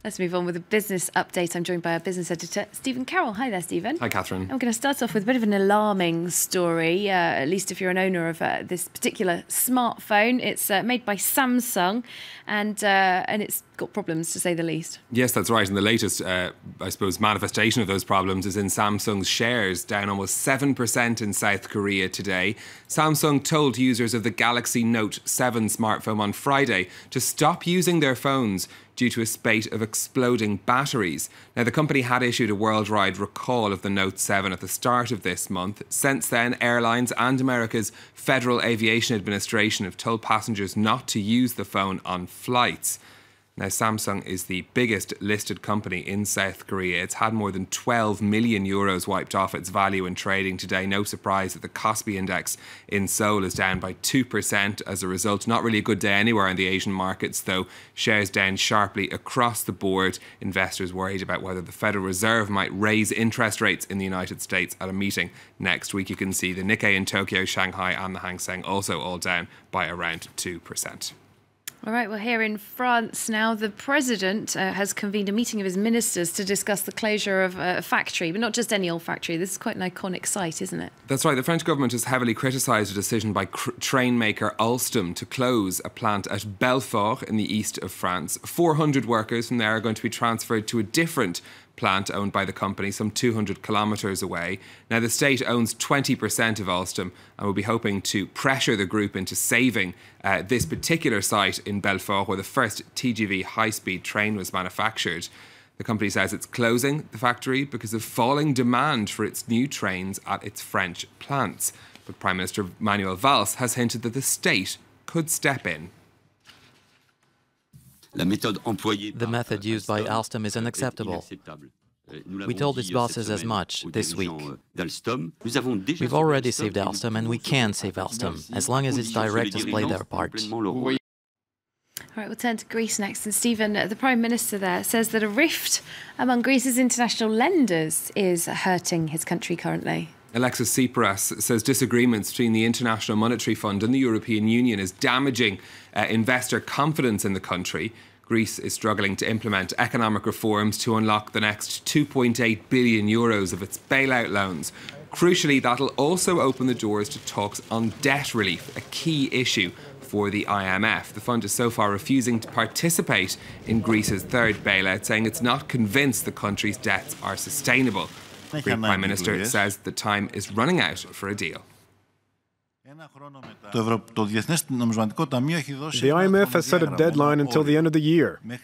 Let's move on with a business update. I'm joined by our business editor, Stephen Carroll. Hi there, Stephen. Hi, Catherine. I'm going to start off with a bit of an alarming story, at least if you're an owner of this particular smartphone. It's made by Samsung, and it's got problems, to say the least. Yes, that's right. And the latest, I suppose, manifestation of those problems is in Samsung's shares, down almost 7% in South Korea today. Samsung told users of the Galaxy Note 7 smartphone on Friday to stop using their phones due to a spate of exploding batteries. Now, the company had issued a worldwide recall of the Note 7 at the start of this month. Since then, airlines and America's Federal Aviation Administration have told passengers not to use the phone on flights. Now, Samsung is the biggest listed company in South Korea. It's had more than 12 million euros wiped off its value in trading today. No surprise that the Kospi index in Seoul is down by 2% as a result. Not really a good day anywhere in the Asian markets, though. Shares down sharply across the board. Investors worried about whether the Federal Reserve might raise interest rates in the United States at a meeting next week. You can see the Nikkei in Tokyo, Shanghai and the Hang Seng also all down by around 2%. All right, well, here in France now, the president has convened a meeting of his ministers to discuss the closure of a factory, but not just any old factory. This is quite an iconic site, isn't it? That's right. The French government has heavily criticised a decision by train maker Alstom to close a plant at Belfort in the east of France. 400 workers from there are going to be transferred to a different plant owned by the company some 200 kilometres away. Now, the state owns 20% of Alstom and will be hoping to pressure the group into saving this particular site in Belfort, where the first TGV high-speed train was manufactured. The company says it's closing the factory because of falling demand for its new trains at its French plants. But Prime Minister Manuel Valls has hinted that the state could step in. The method used by Alstom is unacceptable. We told its bosses as much this week. We've already saved Alstom, and we can save Alstom, as long as its directors play their part. All right, we'll turn to Greece next. And Stephen, the Prime Minister there says that a rift among Greece's international lenders is hurting his country currently. Alexis Tsipras says disagreements between the International Monetary Fund and the European Union is damaging investor confidence in the country. Greece is struggling to implement economic reforms to unlock the next 2.8 billion euros of its bailout loans. Crucially, that'll also open the doors to talks on debt relief, a key issue for the IMF. The fund is so far refusing to participate in Greece's third bailout, saying it's not convinced the country's debts are sustainable. The Greek Prime Minister says the time is running out for a deal. The IMF has set a deadline until the end of the year. They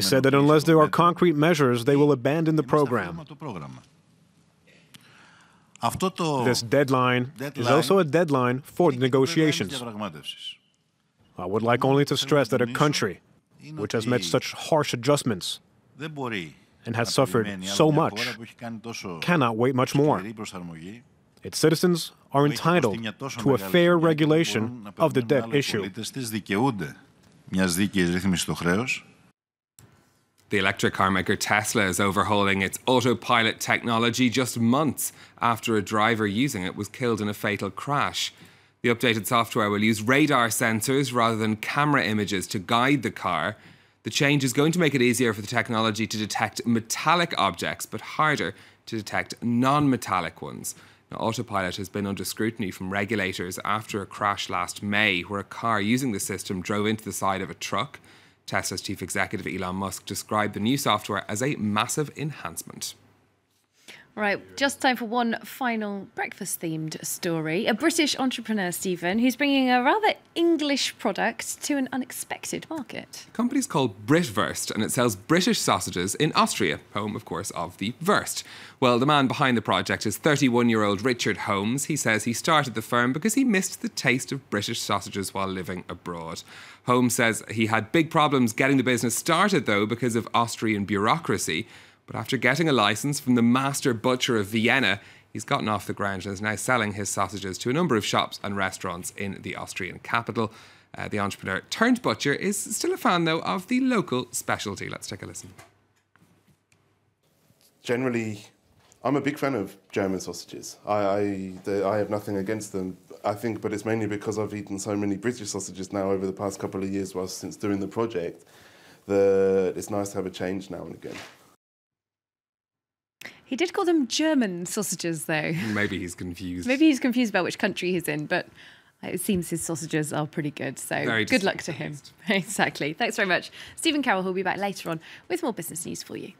said that unless there are concrete measures, they will abandon the program. This deadline is also a deadline for negotiations. I would like only to stress that a country which has met such harsh adjustments and has suffered so much cannot wait much more. Its citizens are entitled to a fair regulation of the debt issue. The electric car maker Tesla is overhauling its autopilot technology just months after a driver using it was killed in a fatal crash. The updated software will use radar sensors rather than camera images to guide the car. The change is going to make it easier for the technology to detect metallic objects, but harder to detect non-metallic ones. Now, autopilot has been under scrutiny from regulators after a crash last May, where a car using the system drove into the side of a truck. Tesla's chief executive Elon Musk described the new software as a massive enhancement. Right, just time for one final breakfast-themed story. A British entrepreneur, Stephen, who's bringing a rather English product to an unexpected market. The company's called Britwurst, and it sells British sausages in Austria, home, of course, of the Wurst. Well, the man behind the project is 31-year-old Richard Holmes. He says he started the firm because he missed the taste of British sausages while living abroad. Holmes says he had big problems getting the business started, though, because of Austrian bureaucracy. But after getting a licence from the master butcher of Vienna, he's gotten off the ground and is now selling his sausages to a number of shops and restaurants in the Austrian capital. The entrepreneur turned butcher is still a fan, though, of the local specialty. Let's take a listen. Generally I'm a big fan of German sausages. I have nothing against them, I think, but it's mainly because I've eaten so many British sausages now over the past couple of years since doing the project that it's nice to have a change now and again. He did call them German sausages, though. Maybe he's confused. Maybe he's confused about which country he's in, but it seems his sausages are pretty good. So good luck to him. Exactly. Thanks very much. Stephen Carroll will be back later on with more business news for you.